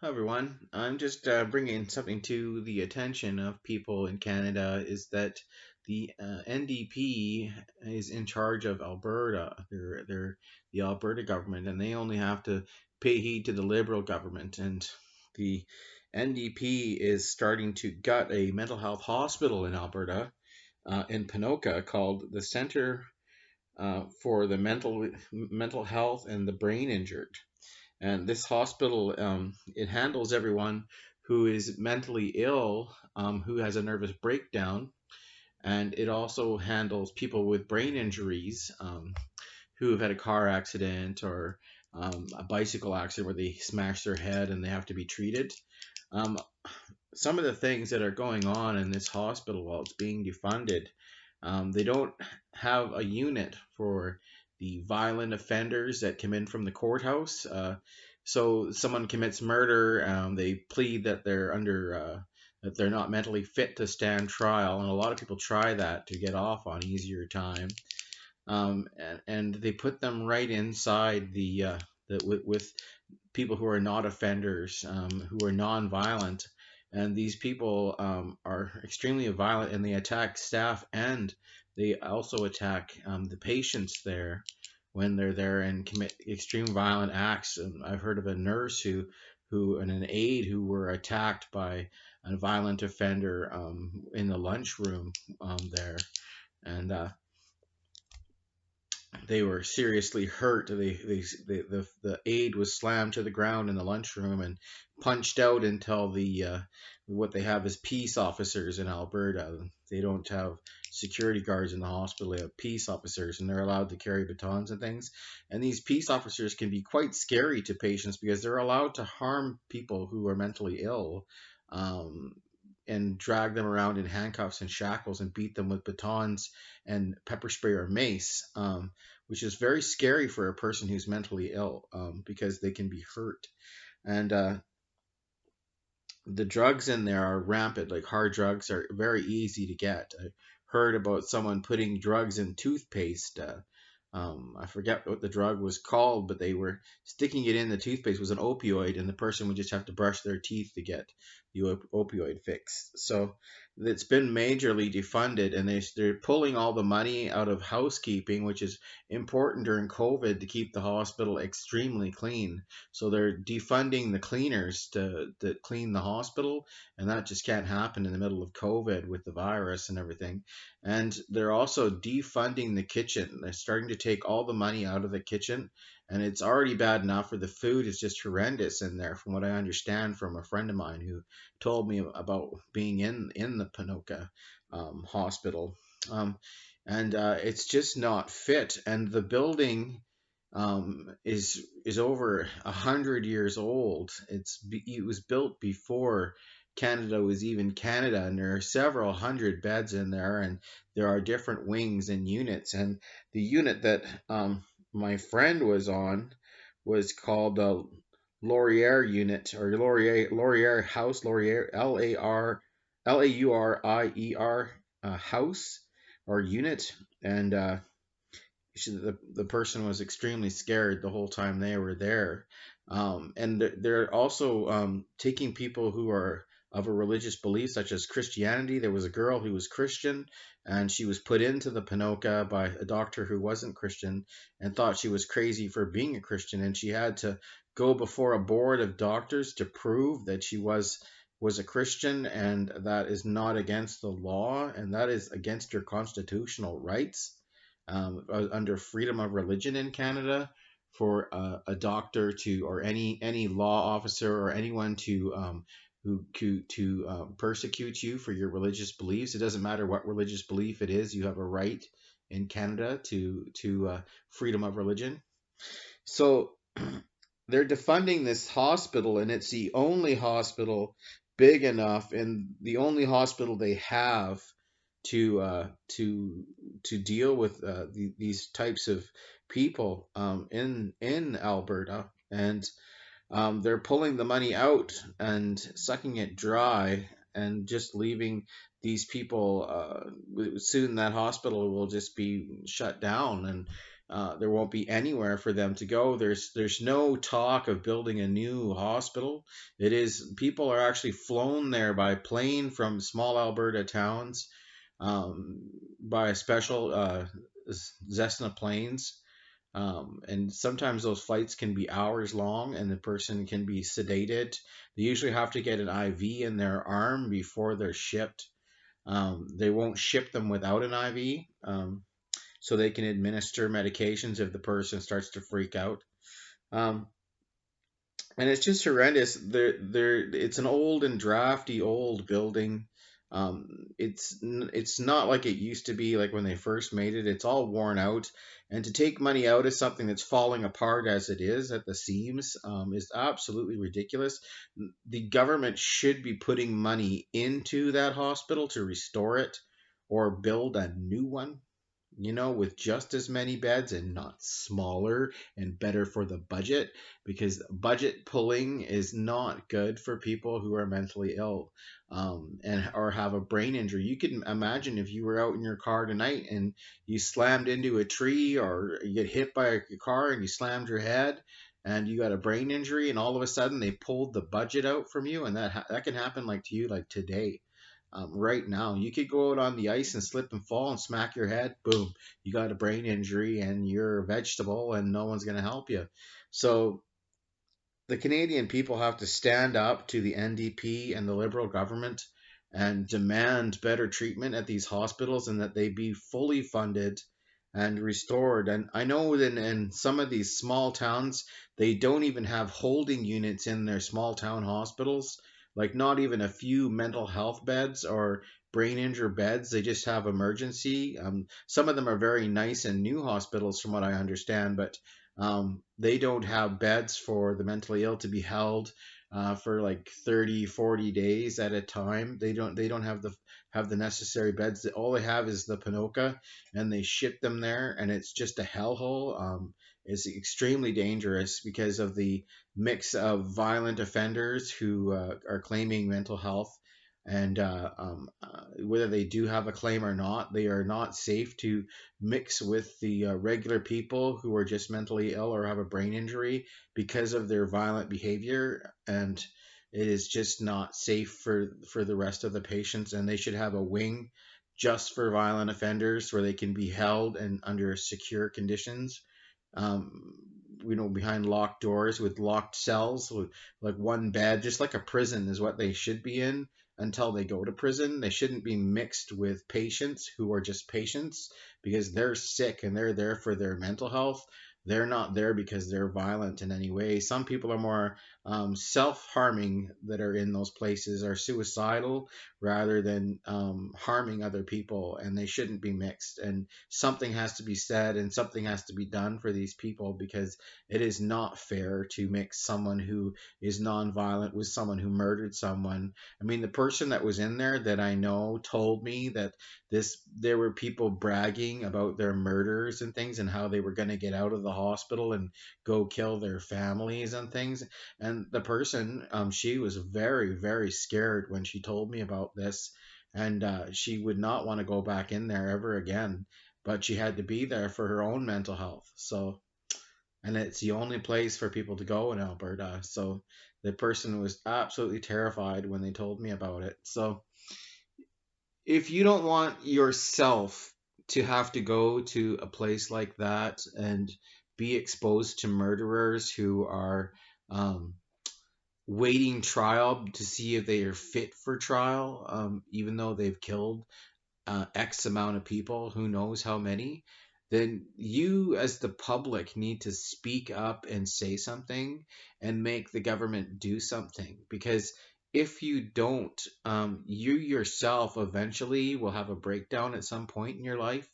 Hi everyone. I'm just bringing something to the attention of people in Canada is that the N.D.P is in charge of Alberta. They're the Alberta government, and they only have to pay heed to the Liberal government. And the N.D.P is starting to gut a mental health hospital in Alberta, in Ponoka, called the Center for the Mental Health and the Brain Injured. And this hospital, it handles everyone who is mentally ill, who has a nervous breakdown, and it also handles people with brain injuries, who have had a car accident or a bicycle accident where they smash their head and they have to be treated. Um, some of the things that are going on in this hospital while it's being defunded, they don't have a unit for the violent offenders that come in from the courthouse. So someone commits murder, they plead that that they're not mentally fit to stand trial, and a lot of people try that to get off on easier time. And they put them right inside with people who are not offenders, who are non-violent, and these people are extremely violent, and they attack staff, and they also attack the patients there when they're there and commit extreme violent acts. And I've heard of a nurse who and an aide who were attacked by a violent offender in the lunchroom there, and they were seriously hurt. The aide was slammed to the ground in the lunchroom and punched out until what they have is peace officers in Alberta. They don't have security guards in the hospital. They have peace officers, and they're allowed to carry batons and things. And these peace officers can be quite scary to patients because they're allowed to harm people who are mentally ill. Um, and drag them around in handcuffs and shackles and beat them with batons and pepper spray or mace. Which is very scary for a person who's mentally ill, because they can be hurt. And the drugs in there are rampant. Like, hard drugs are very easy to get. I heard about someone putting drugs in toothpaste. I forget what the drug was called, but they were sticking it in the toothpaste. It was an opioid, and the person would just have to brush their teeth to get the opioid fix. So it's been majorly defunded, and they're pulling all the money out of housekeeping, which is important during COVID to keep the hospital extremely clean. So they're defunding the cleaners to clean the hospital, and that just can't happen in the middle of COVID with the virus and everything. And they're also defunding the kitchen. They're starting to take all the money out of the kitchen, and it's already bad enough for the food is just horrendous in there, from what I understand from a friend of mine who told me about being in the Ponoka hospital. Um, and it's just not fit. And the building is over 100 years old. It was built before Canada was even Canada, and there are several hundred beds in there, and there are different wings and units. And the unit that my friend was on was called the Laurier unit, or Laurier House, Laurier Laurier house or unit. And the person was extremely scared the whole time they were there. And they're also taking people who are of a religious belief, such as Christianity. There was a girl who was Christian, and she was put into the Ponoka by a doctor who wasn't Christian and thought she was crazy for being a Christian, and she had to go before a board of doctors to prove that she was a Christian, and that is not against the law, and that is against your constitutional rights, under freedom of religion in Canada, for a doctor to, or any law officer or anyone to persecute you for your religious beliefs. It doesn't matter what religious belief it is. You have a right in Canada to freedom of religion. So they're defunding this hospital, and it's the only hospital big enough, and the only hospital they have to deal with these types of people in Alberta. And they're pulling the money out and sucking it dry and just leaving these people. Soon that hospital will just be shut down, and there won't be anywhere for them to go. There's no talk of building a new hospital. It is people are actually flown there by plane from small Alberta towns, um, by special Cessna planes. And sometimes those flights can be hours long, and the person can be sedated. They usually have to get an IV in their arm before they're shipped. They won't ship them without an IV, so they can administer medications if the person starts to freak out. Um, and it's just horrendous. It's an old and drafty old building. It's not like it used to be, like when they first made it. It's all worn out, and to take money out of something that's falling apart as it is at the seams, is absolutely ridiculous. The government should be putting money into that hospital to restore it or build a new one, with just as many beds and not smaller and better for the budget, because budget pulling is not good for people who are mentally ill, and or have a brain injury. You can imagine if you were out in your car tonight and you slammed into a tree, or you get hit by a car and you slammed your head and you got a brain injury, and all of a sudden they pulled the budget out from you, and that can happen like to you like today. Right now, you could go out on the ice and slip and fall and smack your head. Boom, you got a brain injury and you're a vegetable, and no one's going to help you. So the Canadian people have to stand up to the NDP and the Liberal government and demand better treatment at these hospitals, and that they be fully funded and restored. And I know that in some of these small towns, they don't even have holding units in their small town hospitals, like not even a few mental health beds or brain injury beds. They just have emergency. Some of them are very nice and new hospitals, from what I understand, but they don't have beds for the mentally ill to be held for like 30, 40 days at a time. They don't have the necessary beds. All they have is the Ponoka, and they ship them there, and it's just a hellhole. It's extremely dangerous because of the mix of violent offenders who are claiming mental health. And whether they do have a claim or not, they are not safe to mix with the regular people who are just mentally ill or have a brain injury because of their violent behavior. And it is just not safe for the rest of the patients. And they should have a wing just for violent offenders where they can be held and under secure conditions, um, behind locked doors with locked cells with like one bed, just like a prison is what they should be in until they go to prison. They shouldn't be mixed with patients who are just patients, because they're sick and they're there for their mental health. They're not there because they're violent in any way. Some people are more self-harming that are in those places, are suicidal rather than harming other people, and they shouldn't be mixed. And something has to be said and something has to be done for these people, because it is not fair to mix someone who is nonviolent with someone who murdered someone. I mean, the person that was in there that I know told me that there were people bragging about their murders and things, and how they were going to get out of the hospital and go kill their families and things. And the person, she was very, very scared when she told me about this, and she would not want to go back in there ever again. But she had to be there for her own mental health. So, and it's the only place for people to go in Alberta. So the person was absolutely terrified when they told me about it. So if you don't want yourself to have to go to a place like that and be exposed to murderers who are um, waiting trial to see if they are fit for trial, even though they've killed X amount of people, who knows how many, then you as the public need to speak up and say something and make the government do something. Because if you don't, you yourself eventually will have a breakdown at some point in your life.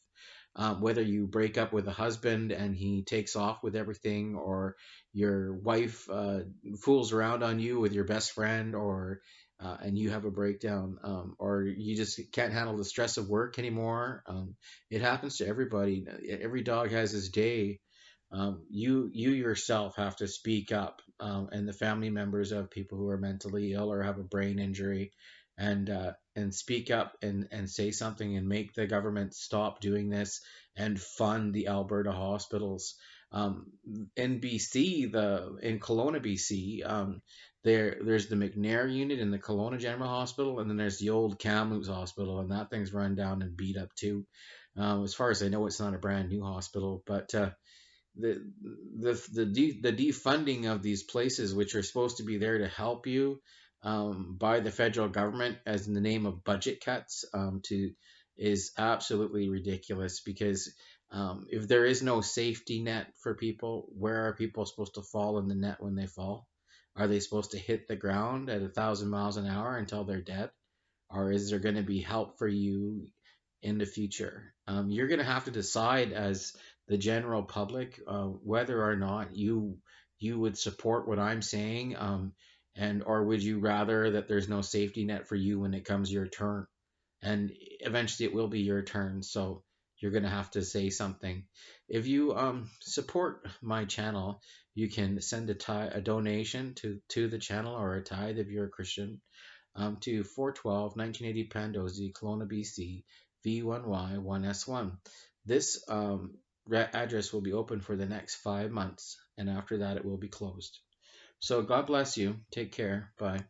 Whether you break up with a husband and he takes off with everything, or your wife fools around on you with your best friend, or and you have a breakdown, or you just can't handle the stress of work anymore. It happens to everybody. Every dog has his day. You yourself have to speak up, and the family members of people who are mentally ill or have a brain injury, and speak up and say something and make the government stop doing this and fund the Alberta hospitals. Um, in BC, in Kelowna, BC, there's the McNair unit in the Kelowna General Hospital, and then there's the old Kamloops Hospital, and that thing's run down and beat up too. As far as I know, it's not a brand new hospital, but the the defunding of these places, which are supposed to be there to help you, by the federal government as in the name of budget cuts, to is absolutely ridiculous. Because if there is no safety net for people, where are people supposed to fall in the net when they fall? Are they supposed to hit the ground at 1,000 miles an hour until they're dead? Or is there going to be help for you in the future? You're going to have to decide as the general public, whether or not you would support what I'm saying, and or would you rather that there's no safety net for you when it comes your turn? And eventually it will be your turn, so you're going to have to say something. If you support my channel, you can send a donation to the channel, or a tithe if you're a Christian, to 412 1980 Pandosy, Kelowna, BC, V1Y1S1. This address will be open for the next 5 months, and after that, it will be closed. So God bless you. Take care. Bye.